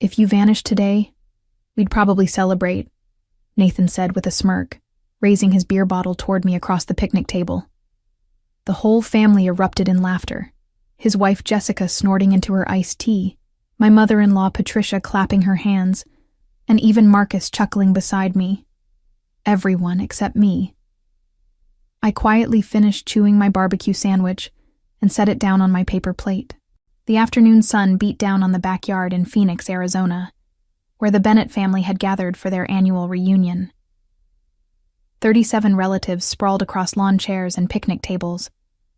If you vanished today, we'd probably celebrate, Nathan said with a smirk, raising his beer bottle toward me across the picnic table. The whole family erupted in laughter, his wife Jessica snorting into her iced tea, my mother-in-law Patricia clapping her hands, and even Marcus chuckling beside me. Everyone except me. I quietly finished chewing my barbecue sandwich and set it down on my paper plate. The afternoon sun beat down on the backyard in Phoenix, Arizona, where the Bennett family had gathered for their annual reunion. 37 relatives sprawled across lawn chairs and picnic tables,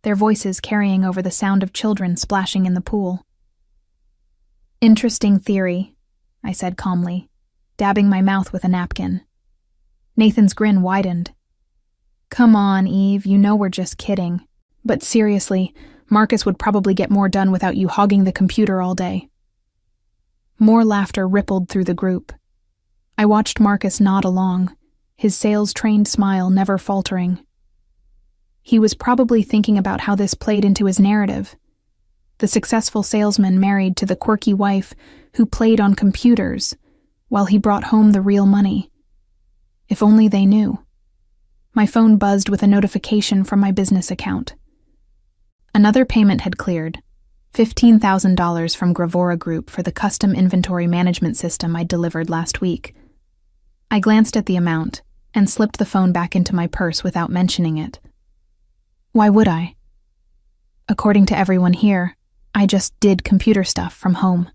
their voices carrying over the sound of children splashing in the pool. "Interesting theory," I said calmly, dabbing my mouth with a napkin. Nathan's grin widened. "Come on, Eve, you know we're just kidding. But seriously, Marcus would probably get more done without you hogging the computer all day." More laughter rippled through the group. I watched Marcus nod along, his sales-trained smile never faltering. He was probably thinking about how this played into his narrative. The successful salesman married to the quirky wife who played on computers while he brought home the real money. If only they knew. My phone buzzed with a notification from my business account. Another payment had cleared, $15,000 from Gravora Group for the custom inventory management system I delivered last week. I glanced at the amount and slipped the phone back into my purse without mentioning it. Why would I? According to everyone here, I just did computer stuff from home.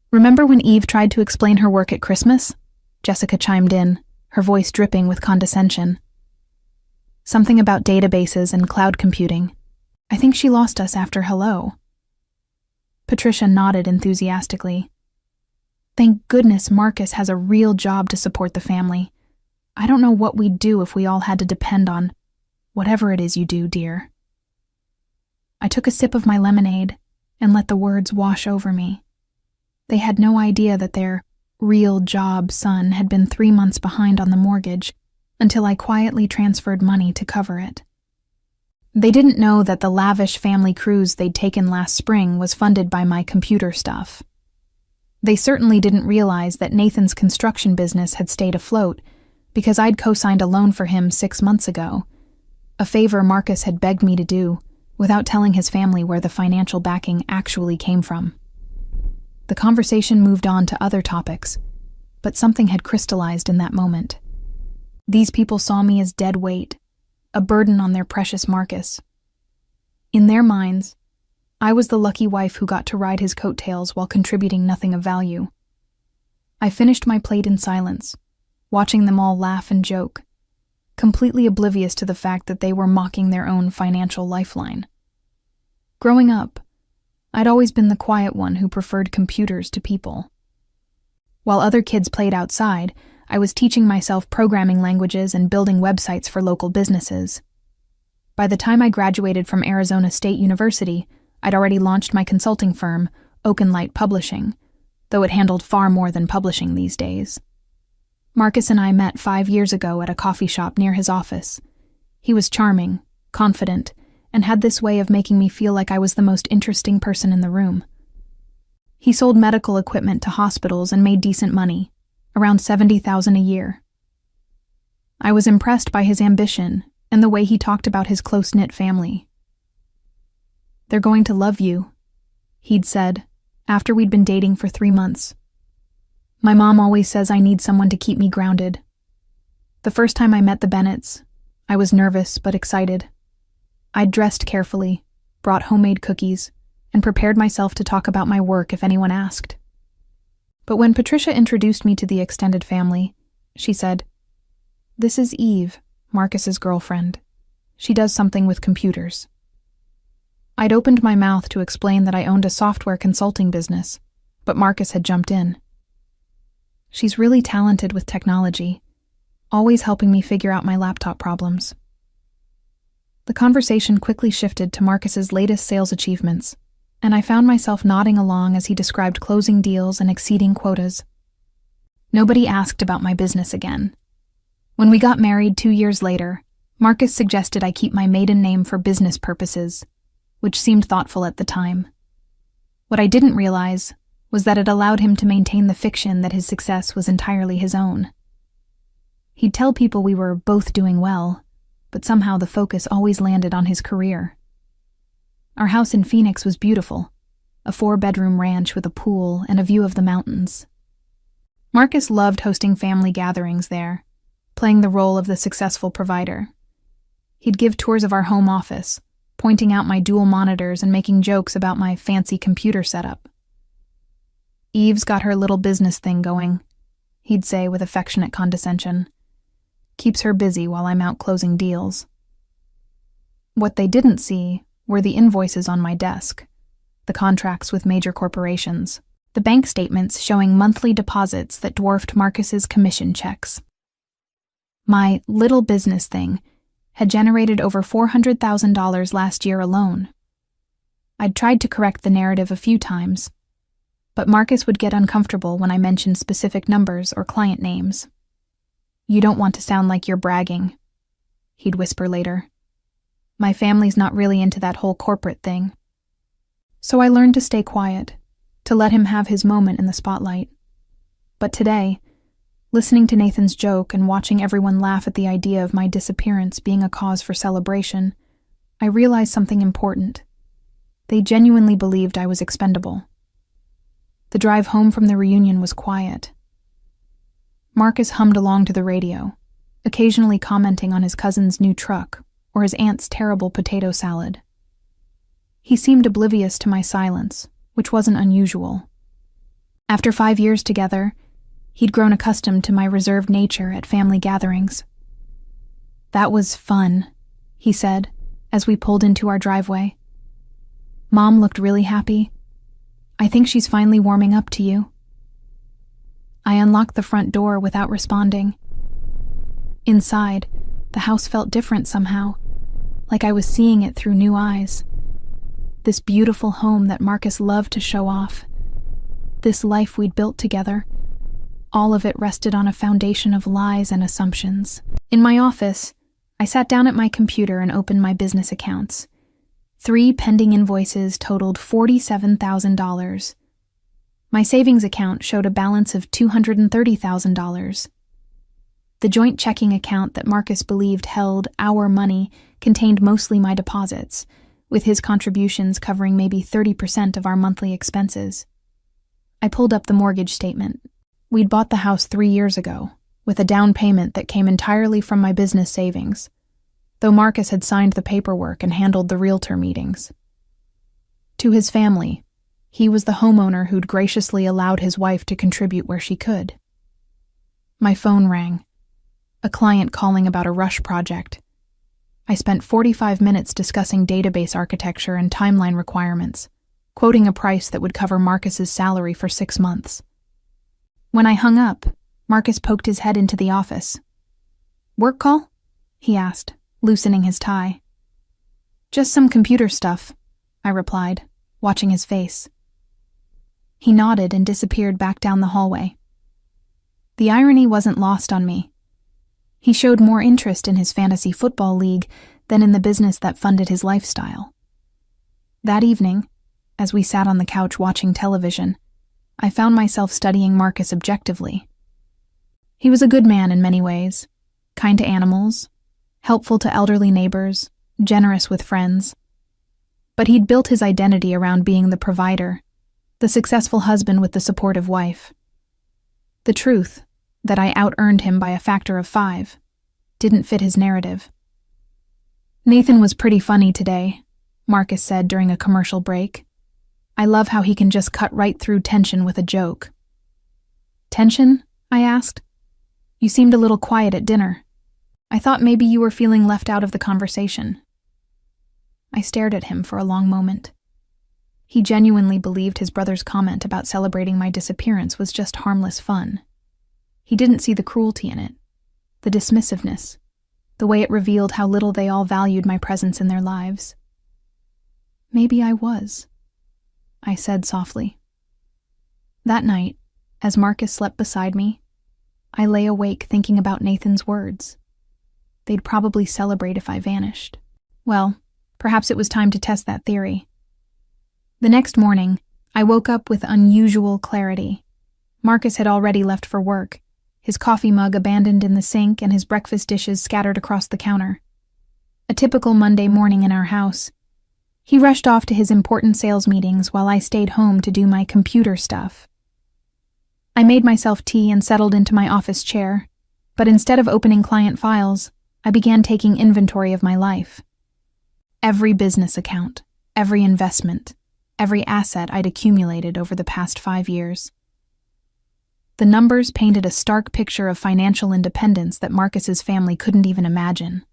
"Remember when Eve tried to explain her work at Christmas?" Jessica chimed in, her voice dripping with condescension. "Something about databases and cloud computing. I think she lost us after hello." Patricia nodded enthusiastically. "Thank goodness Marcus has a real job to support the family. I don't know what we'd do if we all had to depend on whatever it is you do, dear." I took a sip of my lemonade and let the words wash over me. They had no idea that their real job son had been 3 months behind on the mortgage until I quietly transferred money to cover it. They didn't know that the lavish family cruise they'd taken last spring was funded by my computer stuff. They certainly didn't realize that Nathan's construction business had stayed afloat because I'd co-signed a loan for him 6 months ago, a favor Marcus had begged me to do without telling his family where the financial backing actually came from. The conversation moved on to other topics, but something had crystallized in that moment. These people saw me as dead weight, a burden on their precious Marcus. In their minds, I was the lucky wife who got to ride his coattails while contributing nothing of value. I finished my plate in silence, watching them all laugh and joke, completely oblivious to the fact that they were mocking their own financial lifeline. Growing up, I'd always been the quiet one who preferred computers to people. While other kids played outside, I was teaching myself programming languages and building websites for local businesses. By the time I graduated from Arizona State University, I'd already launched my consulting firm, Oakenlight Publishing, though it handled far more than publishing these days. Marcus and I met 5 years ago at a coffee shop near his office. He was charming, confident, and had this way of making me feel like I was the most interesting person in the room. He sold medical equipment to hospitals and made decent money, around $70,000 a year. I was impressed by his ambition and the way he talked about his close-knit family. "They're going to love you," he'd said, after we'd been dating for 3 months. "My mom always says I need someone to keep me grounded." The first time I met the Bennetts, I was nervous but excited. I'd dressed carefully, brought homemade cookies, and prepared myself to talk about my work if anyone asked. But when Patricia introduced me to the extended family, she said, "This is Eve, Marcus's girlfriend. She does something with computers." I'd opened my mouth to explain that I owned a software consulting business, but Marcus had jumped in. "She's really talented with technology, always helping me figure out my laptop problems." The conversation quickly shifted to Marcus's latest sales achievements, and I found myself nodding along as he described closing deals and exceeding quotas. Nobody asked about my business again. When we got married 2 years later, Marcus suggested I keep my maiden name for business purposes, which seemed thoughtful at the time. What I didn't realize was that it allowed him to maintain the fiction that his success was entirely his own. He'd tell people we were both doing well, but somehow the focus always landed on his career. Our house in Phoenix was beautiful, a 4-bedroom ranch with a pool and a view of the mountains. Marcus loved hosting family gatherings there, playing the role of the successful provider. He'd give tours of our home office, pointing out my dual monitors and making jokes about my fancy computer setup. "Eve's got her little business thing going," he'd say with affectionate condescension. "Keeps her busy while I'm out closing deals." What they didn't see were the invoices on my desk, the contracts with major corporations, the bank statements showing monthly deposits that dwarfed Marcus's commission checks. My little business thing had generated over $400,000 last year alone. I'd tried to correct the narrative a few times, but Marcus would get uncomfortable when I mentioned specific numbers or client names. "You don't want to sound like you're bragging," he'd whisper later. "My family's not really into that whole corporate thing." So I learned to stay quiet, to let him have his moment in the spotlight. But today, listening to Nathan's joke and watching everyone laugh at the idea of my disappearance being a cause for celebration, I realized something important. They genuinely believed I was expendable. The drive home from the reunion was quiet. Marcus hummed along to the radio, occasionally commenting on his cousin's new truck or his aunt's terrible potato salad. He seemed oblivious to my silence, which wasn't unusual. After 5 years together, he'd grown accustomed to my reserved nature at family gatherings. "That was fun," he said, as we pulled into our driveway. "Mom looked really happy. I think she's finally warming up to you." I unlocked the front door without responding. Inside, the house felt different somehow, like I was seeing it through new eyes. This beautiful home that Marcus loved to show off. This life we'd built together. All of it rested on a foundation of lies and assumptions. In my office, I sat down at my computer and opened my business accounts. 3 pending invoices totaled $47,000. My savings account showed a balance of $230,000. The joint checking account that Marcus believed held our money contained mostly my deposits, with his contributions covering maybe 30% of our monthly expenses. I pulled up the mortgage statement. We'd bought the house 3 years ago, with a down payment that came entirely from my business savings, though Marcus had signed the paperwork and handled the realtor meetings. To his family, he was the homeowner who'd graciously allowed his wife to contribute where she could. My phone rang. A client calling about a rush project. I spent 45 minutes discussing database architecture and timeline requirements, quoting a price that would cover Marcus's salary for 6 months. When I hung up, Marcus poked his head into the office. "Work call?" he asked, loosening his tie. "Just some computer stuff," I replied, watching his face. He nodded and disappeared back down the hallway. The irony wasn't lost on me. He showed more interest in his fantasy football league than in the business that funded his lifestyle. That evening, as we sat on the couch watching television, I found myself studying Marcus objectively. He was a good man in many ways, kind to animals, helpful to elderly neighbors, generous with friends. But he'd built his identity around being the provider, the successful husband with the supportive wife. The truth, that I out-earned him by a factor of 5, didn't fit his narrative. "Nathan was pretty funny today," Marcus said during a commercial break. "I love how he can just cut right through tension with a joke." "Tension?" I asked. "You seemed a little quiet at dinner. I thought maybe you were feeling left out of the conversation." I stared at him for a long moment. He genuinely believed his brother's comment about celebrating my disappearance was just harmless fun. He didn't see the cruelty in it, the dismissiveness, the way it revealed how little they all valued my presence in their lives. "Maybe I was," I said softly. That night, as Marcus slept beside me, I lay awake thinking about Nathan's words. They'd probably celebrate if I vanished. Well, perhaps it was time to test that theory. The next morning, I woke up with unusual clarity. Marcus had already left for work, his coffee mug abandoned in the sink and his breakfast dishes scattered across the counter. A typical Monday morning in our house. He rushed off to his important sales meetings while I stayed home to do my computer stuff. I made myself tea and settled into my office chair, but instead of opening client files, I began taking inventory of my life. Every business account, every investment, every asset I'd accumulated over the past 5 years. The numbers painted a stark picture of financial independence that Marcus's family couldn't even imagine.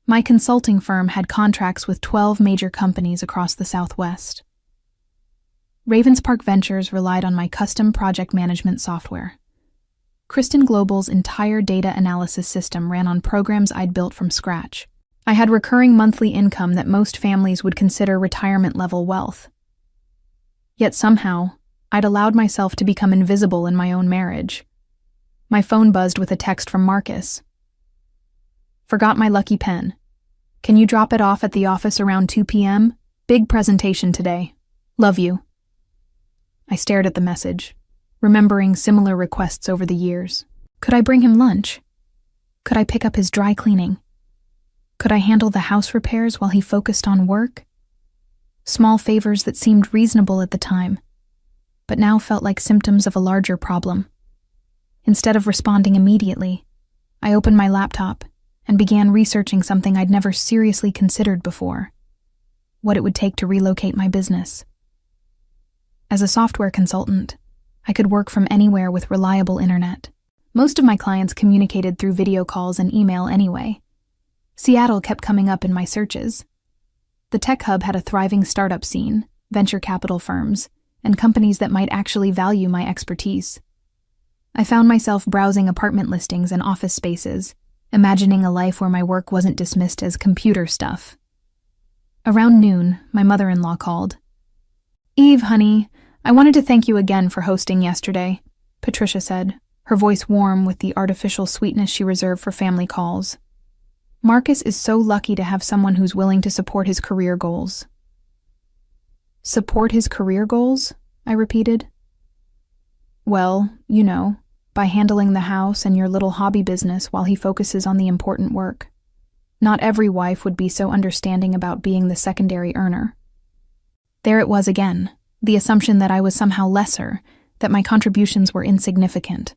My consulting firm had contracts with 12 major companies across the Southwest. Ravenspark Ventures relied on my custom project management software. Kristen Global's entire data analysis system ran on programs I'd built from scratch. I had recurring monthly income that most families would consider retirement-level wealth. Yet somehow, I'd allowed myself to become invisible in my own marriage. My phone buzzed with a text from Marcus. Forgot my lucky pen. Can you drop it off at the office around 2 p.m.? Big presentation today. Love you. I stared at the message, remembering similar requests over the years. Could I bring him lunch? Could I pick up his dry cleaning? Could I handle the house repairs while he focused on work? Small favors that seemed reasonable at the time, but now felt like symptoms of a larger problem. Instead of responding immediately, I opened my laptop and began researching something I'd never seriously considered before: what it would take to relocate my business. As a software consultant, I could work from anywhere with reliable internet. Most of my clients communicated through video calls and email anyway. Seattle kept coming up in my searches. The tech hub had a thriving startup scene, venture capital firms, and companies that might actually value my expertise. I found myself browsing apartment listings and office spaces, imagining a life where my work wasn't dismissed as computer stuff. Around noon, my mother-in-law called. "Eve, honey, I wanted to thank you again for hosting yesterday," Patricia said, her voice warm with the artificial sweetness she reserved for family calls. Marcus is so lucky to have someone who's willing to support his career goals. Support his career goals? I repeated. Well, you know, by handling the house and your little hobby business while he focuses on the important work. Not every wife would be so understanding about being the secondary earner. There it was again, the assumption that I was somehow lesser, that my contributions were insignificant.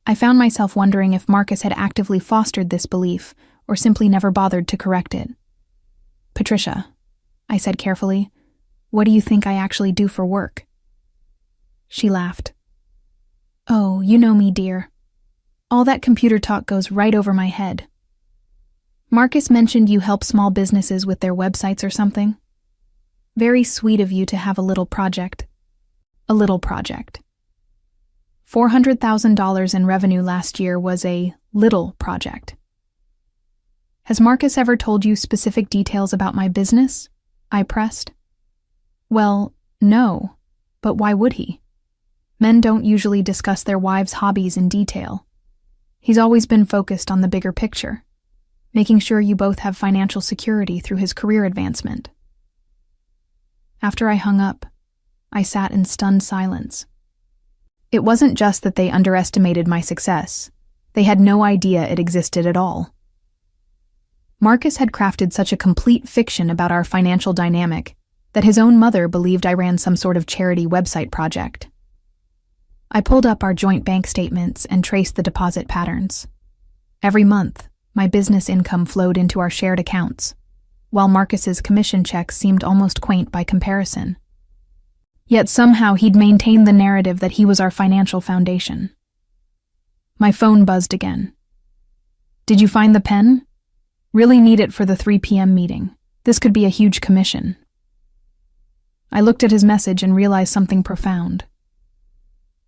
I found myself wondering if Marcus had actively fostered this belief or simply never bothered to correct it. "Patricia," I said carefully, "what do you think I actually do for work?" She laughed. "Oh, you know me, dear. All that computer talk goes right over my head. Marcus mentioned you help small businesses with their websites or something. Very sweet of you to have a little project." A little project. $400,000 in revenue last year was a little project. "Has Marcus ever told you specific details about my business?" I pressed. "Well, no, but why would he? Men don't usually discuss their wives' hobbies in detail. He's always been focused on the bigger picture, making sure you both have financial security through his career advancement." After I hung up, I sat in stunned silence. It wasn't just that they underestimated my success. They had no idea it existed at all. Marcus had crafted such a complete fiction about our financial dynamic that his own mother believed I ran some sort of charity website project. I pulled up our joint bank statements and traced the deposit patterns. Every month, my business income flowed into our shared accounts, while Marcus's commission checks seemed almost quaint by comparison. Yet somehow he'd maintained the narrative that he was our financial foundation. My phone buzzed again. "Did you find the pen? Really need it for the 3 p.m. meeting. This could be a huge commission." I looked at his message and realized something profound.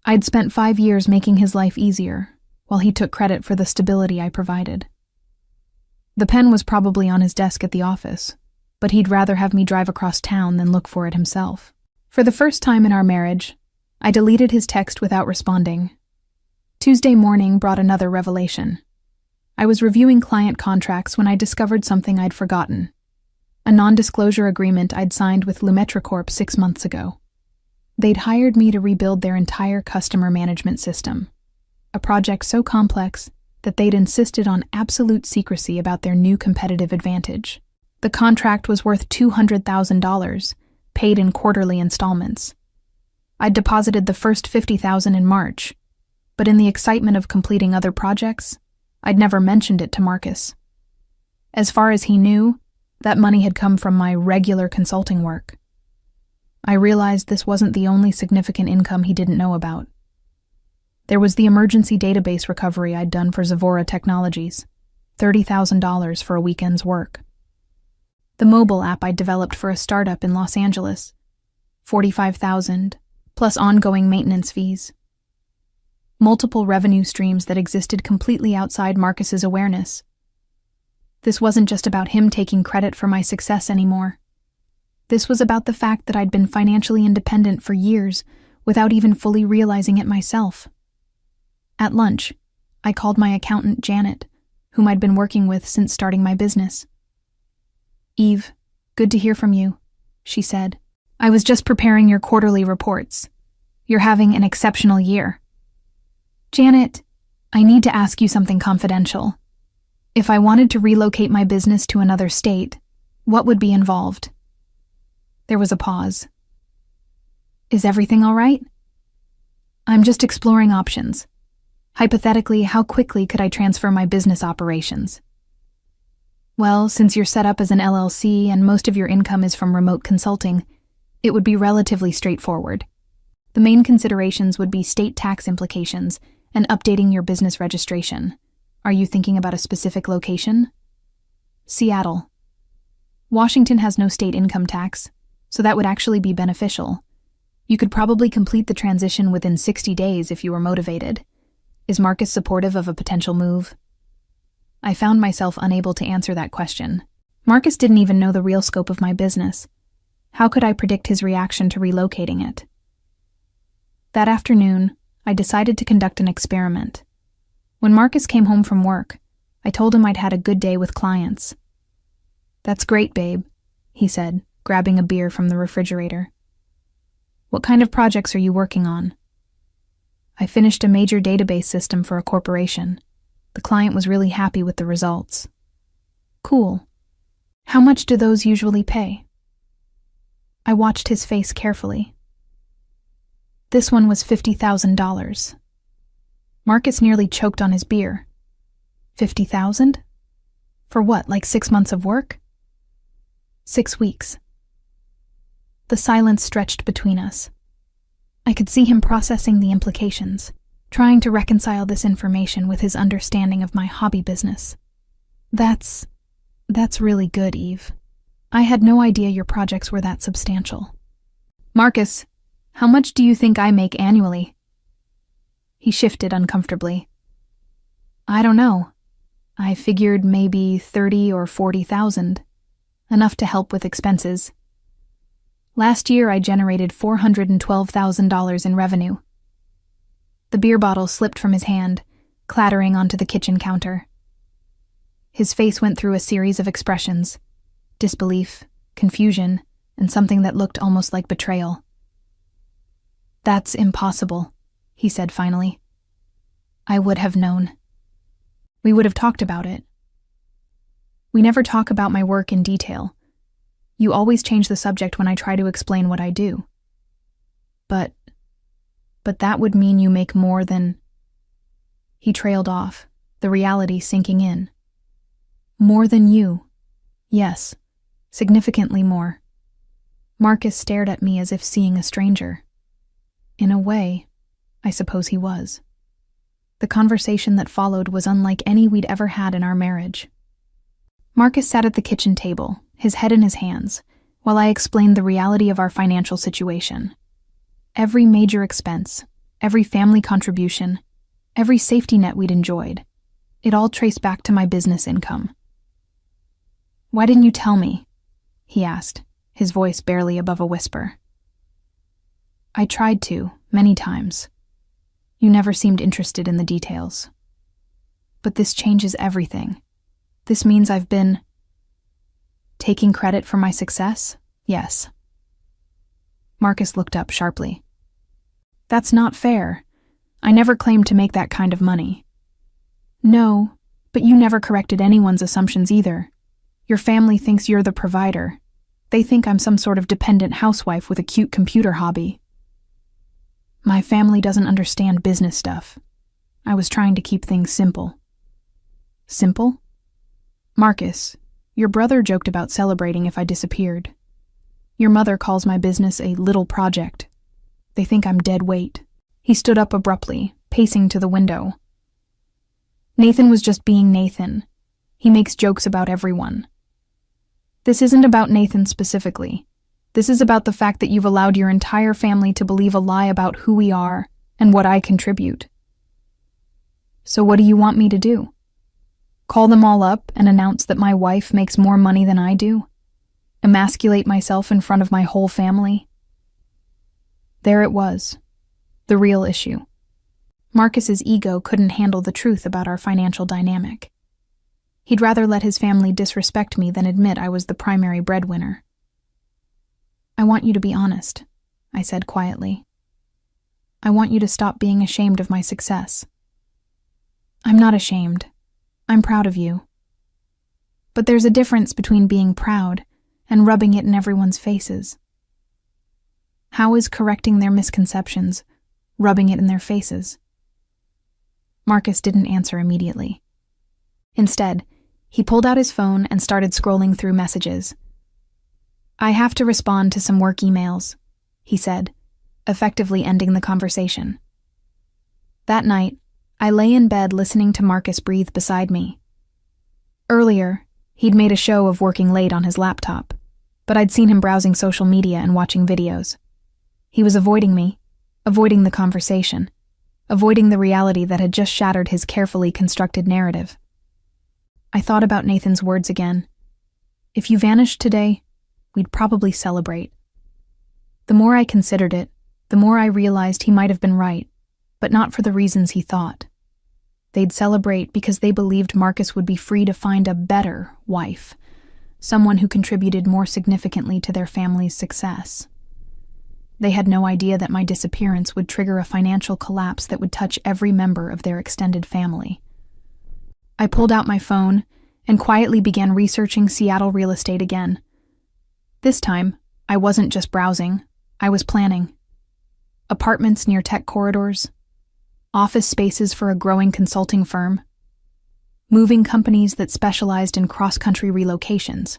I'd spent 5 years making his life easier, while he took credit for the stability I provided. The pen was probably on his desk at the office, but he'd rather have me drive across town than look for it himself. For the first time in our marriage, I deleted his text without responding. Tuesday morning brought another revelation. I was reviewing client contracts when I discovered something I'd forgotten: a non-disclosure agreement I'd signed with Lumetricorp 6 months ago. They'd hired me to rebuild their entire customer management system, a project so complex that they'd insisted on absolute secrecy about their new competitive advantage. The contract was worth $200,000, paid in quarterly installments. I'd deposited the first $50,000 in March, but in the excitement of completing other projects, I'd never mentioned it to Marcus. As far as he knew, that money had come from my regular consulting work. I realized this wasn't the only significant income he didn't know about. There was the emergency database recovery I'd done for Zavora Technologies, $30,000 for a weekend's work. The mobile app I'd developed for a startup in Los Angeles, $45,000, plus ongoing maintenance fees. Multiple revenue streams that existed completely outside Marcus's awareness. This wasn't just about him taking credit for my success anymore. This was about the fact that I'd been financially independent for years without even fully realizing it myself. At lunch, I called my accountant, Janet, whom I'd been working with since starting my business. "Eve, good to hear from you," she said. "I was just preparing your quarterly reports. You're having an exceptional year." "Janet, I need to ask you something confidential. If I wanted to relocate my business to another state, what would be involved?" There was a pause. "Is everything all right?" "I'm just exploring options. Hypothetically, how quickly could I transfer my business operations?" "Well, since you're set up as an LLC and most of your income is from remote consulting, it would be relatively straightforward. The main considerations would be state tax implications and updating your business registration. Are you thinking about a specific location?" "Seattle. Washington has no state income tax, so that would actually be beneficial. You could probably complete the transition within 60 days if you were motivated. Is Marcus supportive of a potential move?" I found myself unable to answer that question. Marcus didn't even know the real scope of my business. How could I predict his reaction to relocating it? That afternoon, I decided to conduct an experiment. When Marcus came home from work, I told him I'd had a good day with clients. "That's great, babe," he said, grabbing a beer from the refrigerator. "What kind of projects are you working on?" "I finished a major database system for a corporation. The client was really happy with the results." "Cool. How much do those usually pay?" I watched his face carefully. This one was $50,000. Marcus nearly choked on his beer. $50,000? For what, like 6 months of work? 6 weeks. The silence stretched between us. I could see him processing the implications, trying to reconcile this information with his understanding of my hobby business. That's really good, Eve. I had no idea your projects were that substantial." "Marcus, how much do you think I make annually?" He shifted uncomfortably. "I don't know. I figured maybe 30 or 40,000, enough to help with expenses. Last year I generated $412,000 in revenue." The beer bottle slipped from his hand, clattering onto the kitchen counter. His face went through a series of expressions: disbelief, confusion, and something that looked almost like betrayal. "That's impossible," he said finally. "I would have known. We would have talked about it." "We never talk about my work in detail. You always change the subject when I try to explain what I do." But that would mean you make more than..." He trailed off, the reality sinking in. "More than you. Yes, significantly more." Marcus stared at me as if seeing a stranger. In a way, I suppose he was. The conversation that followed was unlike any we'd ever had in our marriage. Marcus sat at the kitchen table, his head in his hands, while I explained the reality of our financial situation. Every major expense, every family contribution, every safety net we'd enjoyed, it all traced back to my business income. "Why didn't you tell me?" he asked, his voice barely above a whisper. "I tried to, many times. You never seemed interested in the details. But this changes everything. This means I've been..." "Taking credit for my success? Yes." Marcus looked up sharply. That's not fair. I never claimed to make that kind of money. No, but you never corrected anyone's assumptions either. Your family thinks you're the provider. They think I'm some sort of dependent housewife with a cute computer hobby. My family doesn't understand business stuff. I was trying to keep things simple. Simple? Marcus, your brother joked about celebrating if I disappeared. Your mother calls my business a little project. They think I'm dead weight. He stood up abruptly, pacing to the window. Nathan was just being Nathan. He makes jokes about everyone. This isn't about Nathan specifically. This is about the fact that you've allowed your entire family to believe a lie about who we are and what I contribute. So what do you want me to do? Call them all up and announce that my wife makes more money than I do? Emasculate myself in front of my whole family? There it was, the real issue. Marcus's ego couldn't handle the truth about our financial dynamic. He'd rather let his family disrespect me than admit I was the primary breadwinner. I want you to be honest, I said quietly. I want you to stop being ashamed of my success. I'm not ashamed. I'm proud of you. But there's a difference between being proud and rubbing it in everyone's faces. How is correcting their misconceptions rubbing it in their faces? Marcus didn't answer immediately. Instead, he pulled out his phone and started scrolling through messages. I have to respond to some work emails, he said, effectively ending the conversation. That night, I lay in bed listening to Marcus breathe beside me. Earlier, he'd made a show of working late on his laptop, but I'd seen him browsing social media and watching videos. He was avoiding me, avoiding the conversation, avoiding the reality that had just shattered his carefully constructed narrative. I thought about Nathan's words again. If you vanished today, we'd probably celebrate. The more I considered it, the more I realized he might have been right, but not for the reasons he thought. They'd celebrate because they believed Marcus would be free to find a better wife, someone who contributed more significantly to their family's success. They had no idea that my disappearance would trigger a financial collapse that would touch every member of their extended family. I pulled out my phone and quietly began researching Seattle real estate again. This time, I wasn't just browsing, I was planning. Apartments near tech corridors, office spaces for a growing consulting firm, moving companies that specialized in cross-country relocations.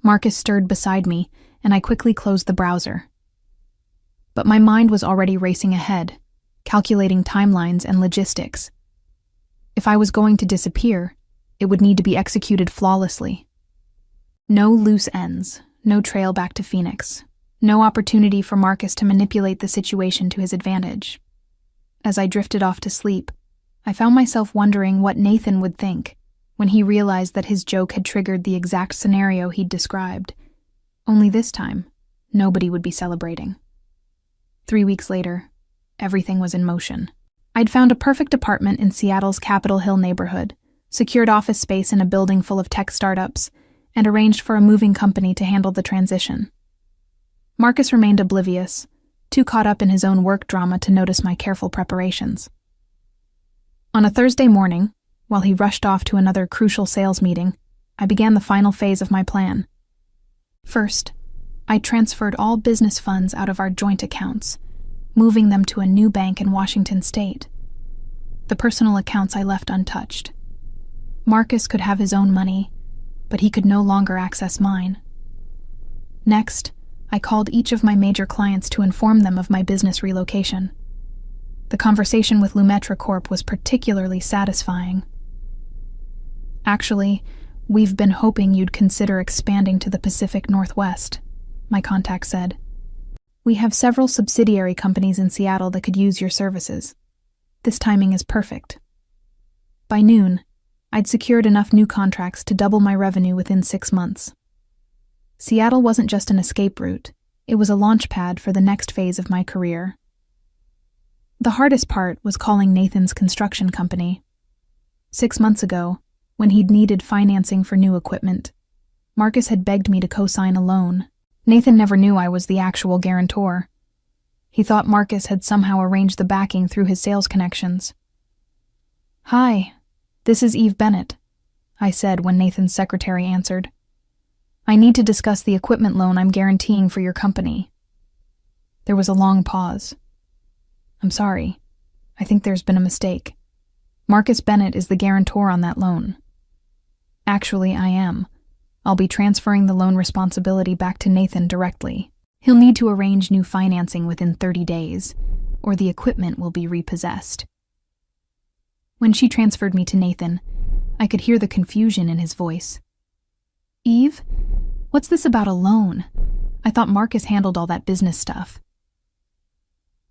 Marcus stirred beside me, and I quickly closed the browser. But my mind was already racing ahead, calculating timelines and logistics. If I was going to disappear, it would need to be executed flawlessly. No loose ends, no trail back to Phoenix, no opportunity for Marcus to manipulate the situation to his advantage. As I drifted off to sleep, I found myself wondering what Nathan would think when he realized that his joke had triggered the exact scenario he'd described. Only this time, nobody would be celebrating. 3 weeks later, everything was in motion. I'd found a perfect apartment in Seattle's Capitol Hill neighborhood, secured office space in a building full of tech startups, and arranged for a moving company to handle the transition. Marcus remained oblivious, too caught up in his own work drama to notice my careful preparations. On a Thursday morning, while he rushed off to another crucial sales meeting, I began the final phase of my plan. First, I transferred all business funds out of our joint accounts, moving them to a new bank in Washington state. The personal accounts I left untouched. Marcus could have his own money, but he could no longer access mine. Next, I called each of my major clients to inform them of my business relocation. The conversation with Lumetra Corp was particularly satisfying. Actually, we've been hoping you'd consider expanding to the Pacific Northwest, my contact said. We have several subsidiary companies in Seattle that could use your services. This timing is perfect. By noon, I'd secured enough new contracts to double my revenue within 6 months. Seattle wasn't just an escape route, it was a launch pad for the next phase of my career. The hardest part was calling Nathan's construction company. 6 months ago, when he'd needed financing for new equipment, Marcus had begged me to co-sign a loan. Nathan never knew I was the actual guarantor. He thought Marcus had somehow arranged the backing through his sales connections. "Hi, this is Eve Bennett," I said when Nathan's secretary answered. "I need to discuss the equipment loan I'm guaranteeing for your company." There was a long pause. "I'm sorry. I think there's been a mistake. Marcus Bennett is the guarantor on that loan." "Actually, I am. I'll be transferring the loan responsibility back to Nathan directly. He'll need to arrange new financing within 30 days, or the equipment will be repossessed." When she transferred me to Nathan, I could hear the confusion in his voice. "Eve, what's this about a loan? I thought Marcus handled all that business stuff."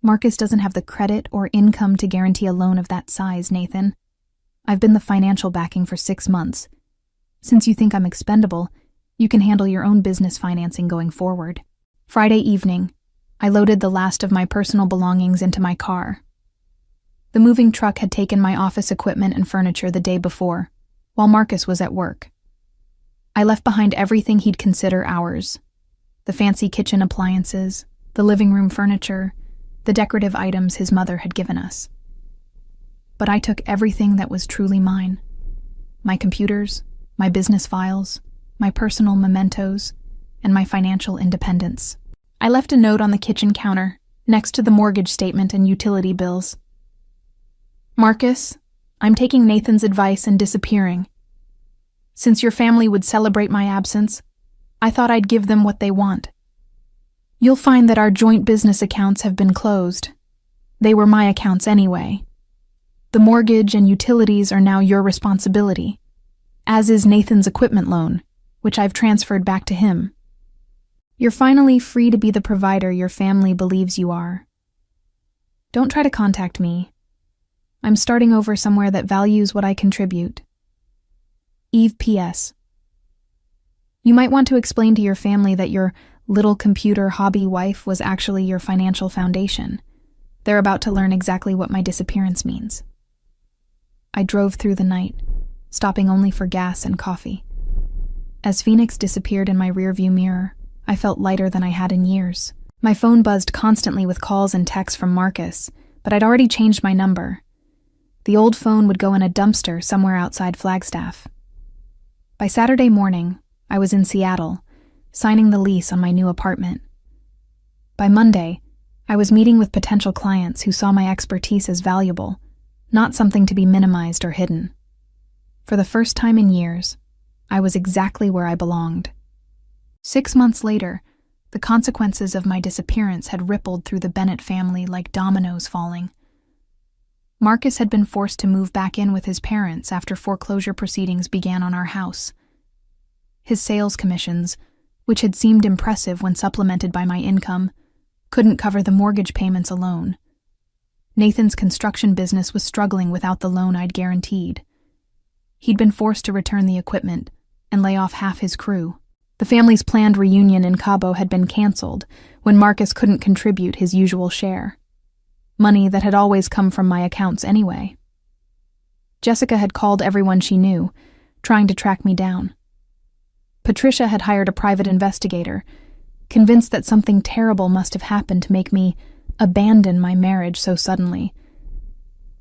"Marcus doesn't have the credit or income to guarantee a loan of that size, Nathan. I've been the financial backing for 6 months. Since you think I'm expendable, you can handle your own business financing going forward." Friday evening, I loaded the last of my personal belongings into my car. The moving truck had taken my office equipment and furniture the day before, while Marcus was at work. I left behind everything he'd consider ours: the fancy kitchen appliances, the living room furniture, the decorative items his mother had given us. But I took everything that was truly mine: my computers, my business files, my personal mementos, and my financial independence. I left a note on the kitchen counter, next to the mortgage statement and utility bills. "Marcus, I'm taking Nathan's advice and disappearing. Since your family would celebrate my absence, I thought I'd give them what they want. You'll find that our joint business accounts have been closed. They were my accounts anyway. The mortgage and utilities are now your responsibility, as is Nathan's equipment loan, which I've transferred back to him. You're finally free to be the provider your family believes you are. Don't try to contact me. I'm starting over somewhere that values what I contribute. Eve P.S. You might want to explain to your family that your little computer hobby wife was actually your financial foundation. They're about to learn exactly what my disappearance means." I drove through the night, stopping only for gas and coffee. As Phoenix disappeared in my rearview mirror, I felt lighter than I had in years. My phone buzzed constantly with calls and texts from Marcus, but I'd already changed my number. The old phone would go in a dumpster somewhere outside Flagstaff. By Saturday morning, I was in Seattle, signing the lease on my new apartment. By Monday, I was meeting with potential clients who saw my expertise as valuable, not something to be minimized or hidden. For the first time in years, I was exactly where I belonged. 6 months later, the consequences of my disappearance had rippled through the Bennett family like dominoes falling. Marcus had been forced to move back in with his parents after foreclosure proceedings began on our house. His sales commissions, which had seemed impressive when supplemented by my income, couldn't cover the mortgage payments alone. Nathan's construction business was struggling without the loan I'd guaranteed. He'd been forced to return the equipment and lay off half his crew. The family's planned reunion in Cabo had been canceled when Marcus couldn't contribute his usual share. Money that had always come from my accounts anyway. Jessica had called everyone she knew, trying to track me down. Patricia had hired a private investigator, convinced that something terrible must have happened to make me abandon my marriage so suddenly.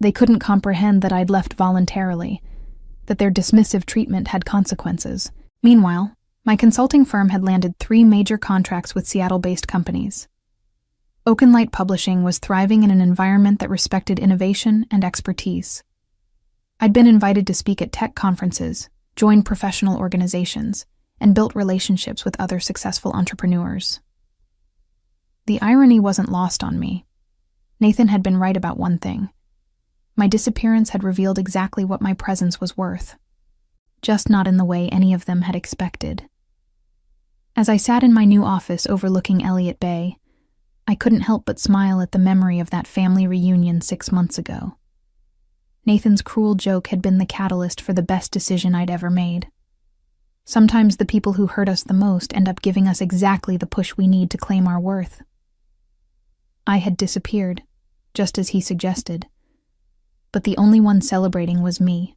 They couldn't comprehend that I'd left voluntarily, that their dismissive treatment had consequences. Meanwhile, my consulting firm had landed 3 major contracts with Seattle-based companies. Oakenlight Publishing was thriving in an environment that respected innovation and expertise. I'd been invited to speak at tech conferences, join professional organizations, and built relationships with other successful entrepreneurs. The irony wasn't lost on me. Nathan had been right about one thing. My disappearance had revealed exactly what my presence was worth, just not in the way any of them had expected. As I sat in my new office overlooking Elliott Bay, I couldn't help but smile at the memory of that family reunion 6 months ago. Nathan's cruel joke had been the catalyst for the best decision I'd ever made. Sometimes the people who hurt us the most end up giving us exactly the push we need to claim our worth. I had disappeared, just as he suggested, but the only one celebrating was me.